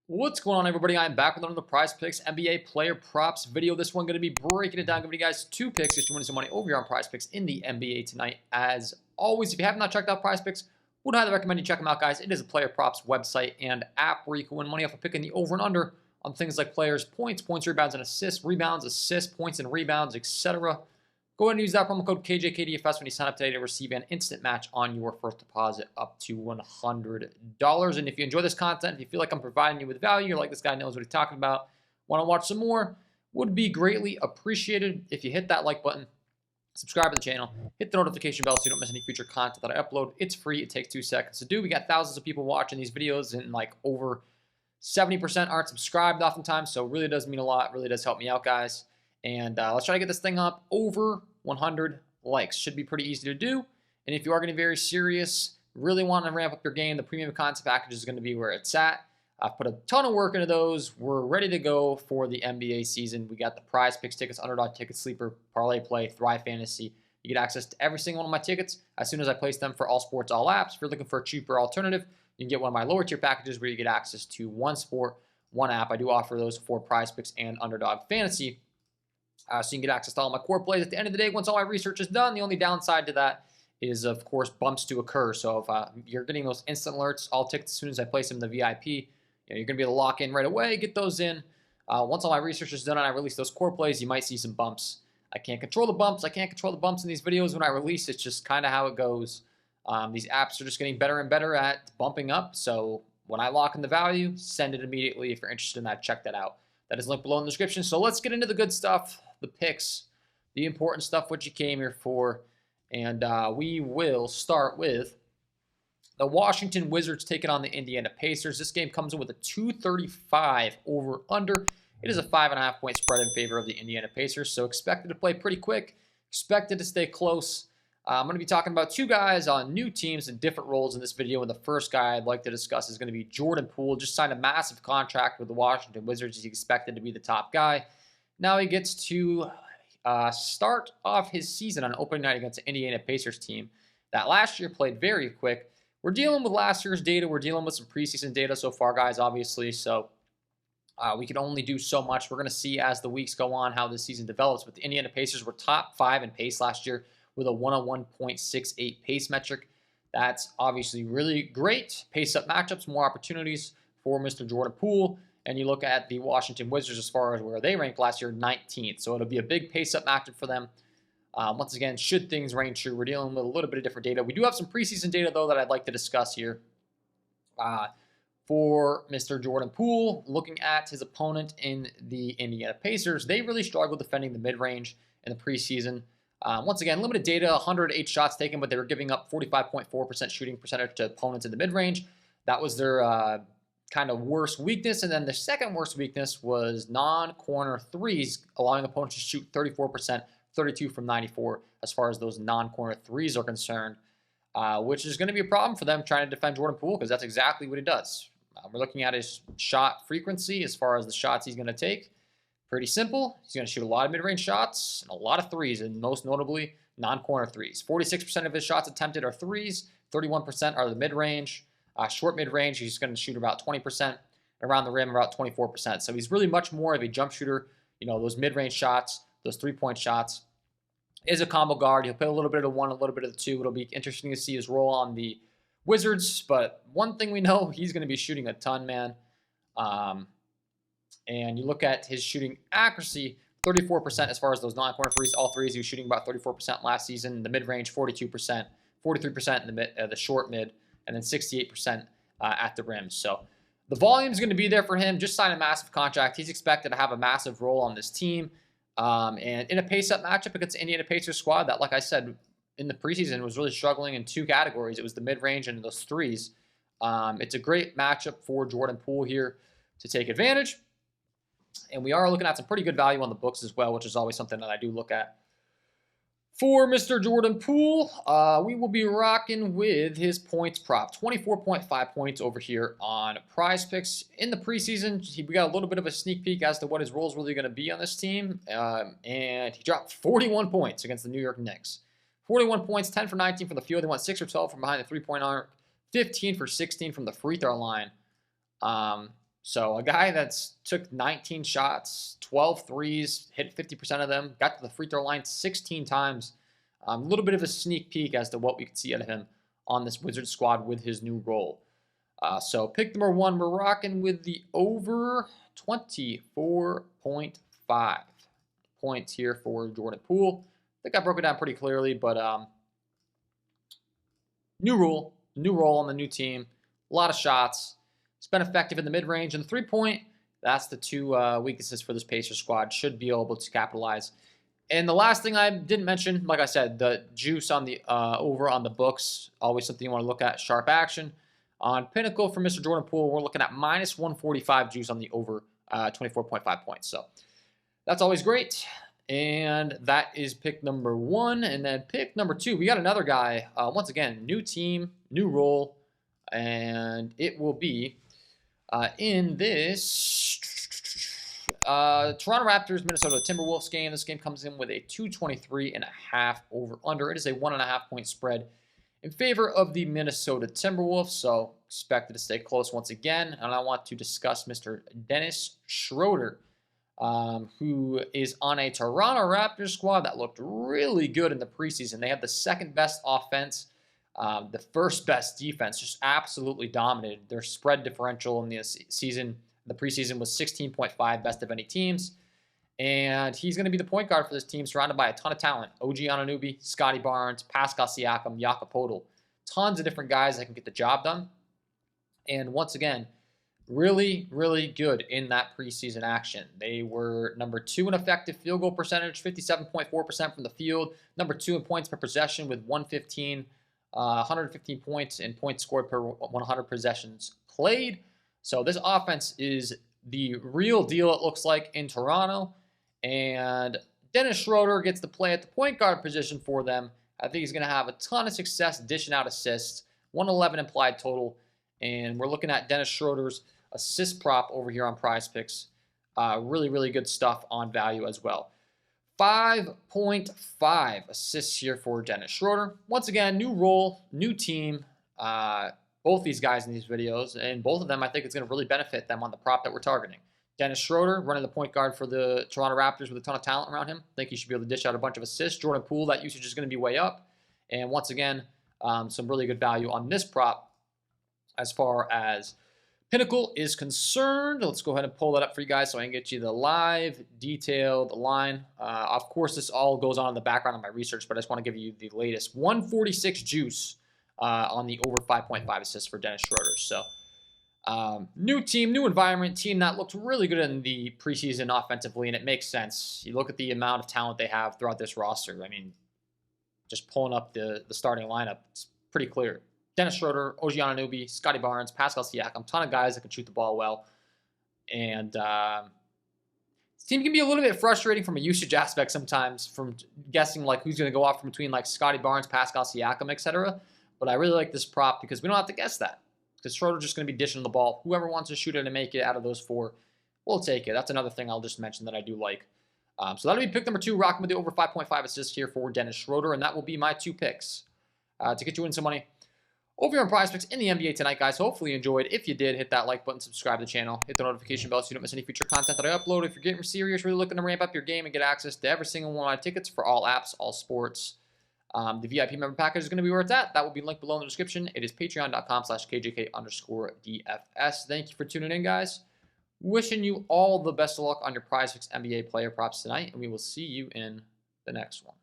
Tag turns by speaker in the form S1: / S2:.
S1: What's going on, everybody? I'm back with another Prizepicks NBA player props video. This one going to be breaking it down, giving you guys two picks just to win some money over here on Prizepicks in the NBA tonight. As always, if you have not checked out Prizepicks, would highly recommend you check them out, guys. It is a player props website and app where you can win money off of picking the over and under on things like players' points, rebounds, and assists, points and rebounds, etc. Go ahead and use that promo code KJK DFS when you sign up today to receive an instant match on your first deposit up to $100. And if you enjoy this content, if you feel like I'm providing you with value, you're like, this guy knows what he's talking about, want to watch some more, would be greatly appreciated if you hit that like button, subscribe to the channel, hit the notification bell so you don't miss any future content that I upload. It's free. It takes 2 seconds to do. We got thousands of people watching these videos, and like over 70% aren't subscribed oftentimes, so it really does mean a lot. It really does help me out, guys. And let's try to get this thing up over 100 likes. Should be pretty easy to do. And if you are going to be very serious, really want to ramp up your game, the premium content package is going to be where it's at. I've put a ton of work into those. We're ready to go for the NBA season. We got the Prizepicks tickets, underdog tickets, sleeper, parlay play, Thrive Fantasy. You get access to every single one of my tickets as soon as I place them for all sports, all apps. If you're looking for a cheaper alternative, you can get one of my lower tier packages where you get access to one sport, one app. I do offer those for Prizepicks and underdog fantasy. So you can get access to all my core plays. At the end of the day, once all my research is done, the only downside to that is, of course, bumps to occur. So if you're getting those instant alerts, all tickets as soon as I place them in the VIP, you're going to be able to lock in right away, get those in. Once all my research is done and I release those core plays, you might see some bumps. I can't control the bumps. I can't control the bumps in these videos when I release. It's just kind of how it goes. These apps are just getting better and better at bumping up. So when I lock in the value, send it immediately. If you're interested in that, check that out. That is linked below in the description. So let's get into the good stuff, the picks, the important stuff, what you came here for. And we will start with the Washington Wizards taking on the Indiana Pacers. This game comes in with a 235 over-under. It is a 5.5 point spread in favor of the Indiana Pacers, so expected to play pretty quick, expected to stay close. I'm going to be talking about two guys on new teams in different roles in this video, and the first guy I'd like to discuss is going to be Jordan Poole. Just signed a massive contract with the Washington Wizards. He's expected to be the top guy. Now he gets to start off his season on opening night against the Indiana Pacers team that last year played very quick. We're dealing with last year's data. We're dealing with some preseason data so far, guys, obviously, so we can only do so much. We're going to see as the weeks go on how this season develops. But the Indiana Pacers were top 5 in pace last year with a 101.68 pace metric. That's obviously really great. Pace-up matchups, more opportunities for Mr. Jordan Poole. And you look at the Washington Wizards as far as where they ranked last year, 19th. So it'll be a big pace-up matchup for them. Once again, should things reign true, we're dealing with a little bit of different data. We do have some preseason data, though, that I'd like to discuss here. For Mr. Jordan Poole, looking at his opponent in the Indiana Pacers, they really struggled defending the mid-range in the preseason. Once again, limited data, 108 shots taken, but they were giving up 45.4% shooting percentage to opponents in the mid-range. That was their kind of worst weakness. And then the second worst weakness was non-corner threes, allowing opponents to shoot 34%, 32 from 94 as far as those non-corner threes are concerned, which is going to be a problem for them trying to defend Jordan Poole because that's exactly what he does. We're looking at his shot frequency as far as the shots he's going to take. Pretty simple. He's going to shoot a lot of mid-range shots and a lot of threes, and most notably, non-corner threes. 46% of his shots attempted are threes. 31% are the mid-range. Short mid-range, he's going to shoot about 20%. Around the rim, about 24%. So he's really much more of a jump shooter. You know, those mid-range shots, those three-point shots. Is a combo guard. He'll play a little bit of the one, a little bit of the two. It'll be interesting to see his role on the Wizards. But one thing we know, he's going to be shooting a ton, man. And you look at his shooting accuracy, 34% as far as those non-corner threes. All threes, he was shooting about 34% last season. The mid-range, 42%, 43% in the short mid, and then 68% at the rim. So the volume is going to be there for him. Just signed a massive contract. He's expected to have a massive role on this team. And in a pace-up matchup against the Indiana Pacers squad that, like I said, in the preseason was really struggling in two categories. It was the mid-range and those threes. It's a great matchup for Jordan Poole here to take advantage. And we are looking at some pretty good value on the books as well, which is always something that I do look at. For Mr. Jordan Poole, we will be rocking with his points prop. 24.5 points over here on Prizepicks. In the preseason, we got a little bit of a sneak peek as to what his role is really going to be on this team. And he dropped 41 points against the New York Knicks. 41 points, 10 for 19 from the field. They went 6 for 12 from behind the three-point arc. 15 for 16 from the free throw line. So a guy that's took 19 shots, 12 threes, hit 50% of them, got to the free throw line 16 times. A little bit of a sneak peek as to what we could see out of him on this Wizards squad with his new role. So pick number 1, we're rocking with the over 24.5 points here for Jordan Poole. I think I broke it down pretty clearly, but new role on the new team, a lot of shots. It's been effective in the mid-range and the three-point. That's the two weaknesses for this Pacers squad. Should be able to capitalize. And the last thing I didn't mention, like I said, the juice on the over on the books. Always something you want to look at. Sharp action. On Pinnacle for Mr. Jordan Poole, we're looking at minus 145 juice on the over 24.5 points. So that's always great. And that is pick number 1. And then pick number 2, we got another guy. Once again, new team, new role. And it will be in this Toronto Raptors, Minnesota Timberwolves game. This game comes in with a 223.5 over-under. It is a 1.5 point spread in favor of the Minnesota Timberwolves. So expected to stay close once again. And I want to discuss Mr. Dennis Schroeder, who is on a Toronto Raptors squad that looked really good in the preseason. They had the second best offense. The first best defense, just absolutely dominated. Their spread differential in the season, the preseason, was 16.5, best of any teams. And he's going to be the point guard for this team, surrounded by a ton of talent. OG Anunoby, Scotty Barnes, Pascal Siakam, Jakob Poeltl. Tons of different guys that can get the job done. And once again, really, really good in that preseason action. They were number 2 in effective field goal percentage, 57.4% from the field. Number 2 in points per possession with 115 points and points scored per 100 possessions played. So this offense is the real deal, it looks like, in Toronto. And Dennis Schroeder gets to play at the point guard position for them. I think he's going to have a ton of success dishing out assists. 111 implied total. And we're looking at Dennis Schroeder's assist prop over here on Prizepicks. Really, really good stuff on value as well. 5.5 assists here for Dennis Schroeder. Once again, new role, new team. Both these guys in these videos, and both of them I think it's going to really benefit them on the prop that we're targeting. Dennis Schroeder running the point guard for the Toronto Raptors with a ton of talent around him. I think he should be able to dish out a bunch of assists. Jordan Poole, that usage is going to be way up. And once again, some really good value on this prop as far as Pinnacle is concerned. Let's go ahead and pull that up for you guys so I can get you the live detailed line. Of course, this all goes on in the background of my research, but I just want to give you the latest 146 juice on the over 5.5 assists for Dennis Schroeder. So new team, new environment, team that looked really good in the preseason offensively, and it makes sense. You look at the amount of talent they have throughout this roster. I mean, just pulling up the starting lineup, it's pretty clear. Dennis Schroeder, OG Anunoby, Scotty Barnes, Pascal Siakam, ton of guys that can shoot the ball well. And this team can be a little bit frustrating from a usage aspect sometimes, from guessing like who's going to go off from between like Scotty Barnes, Pascal Siakam, etc. But I really like this prop because we don't have to guess that. Because Schroeder's just going to be dishing the ball. Whoever wants to shoot it and make it out of those 4, we'll take it. That's another thing I'll just mention that I do like. So that'll be pick number 2, rocking with the over 5.5 assists here for Dennis Schroeder. And that will be my 2 picks to get you in some money over here on Prizepicks in the NBA tonight, guys. Hopefully you enjoyed. If you did, hit that like button, subscribe to the channel, hit the notification bell so you don't miss any future content that I upload. If you're getting serious, really looking to ramp up your game and get access to every single one of my tickets for all apps, all sports, the VIP member package is going to be where it's at. That will be linked below in the description. It is patreon.com/KJK_DFS. Thank you for tuning in, guys. Wishing you all the best of luck on your Prizepicks NBA player props tonight, and we will see you in the next one.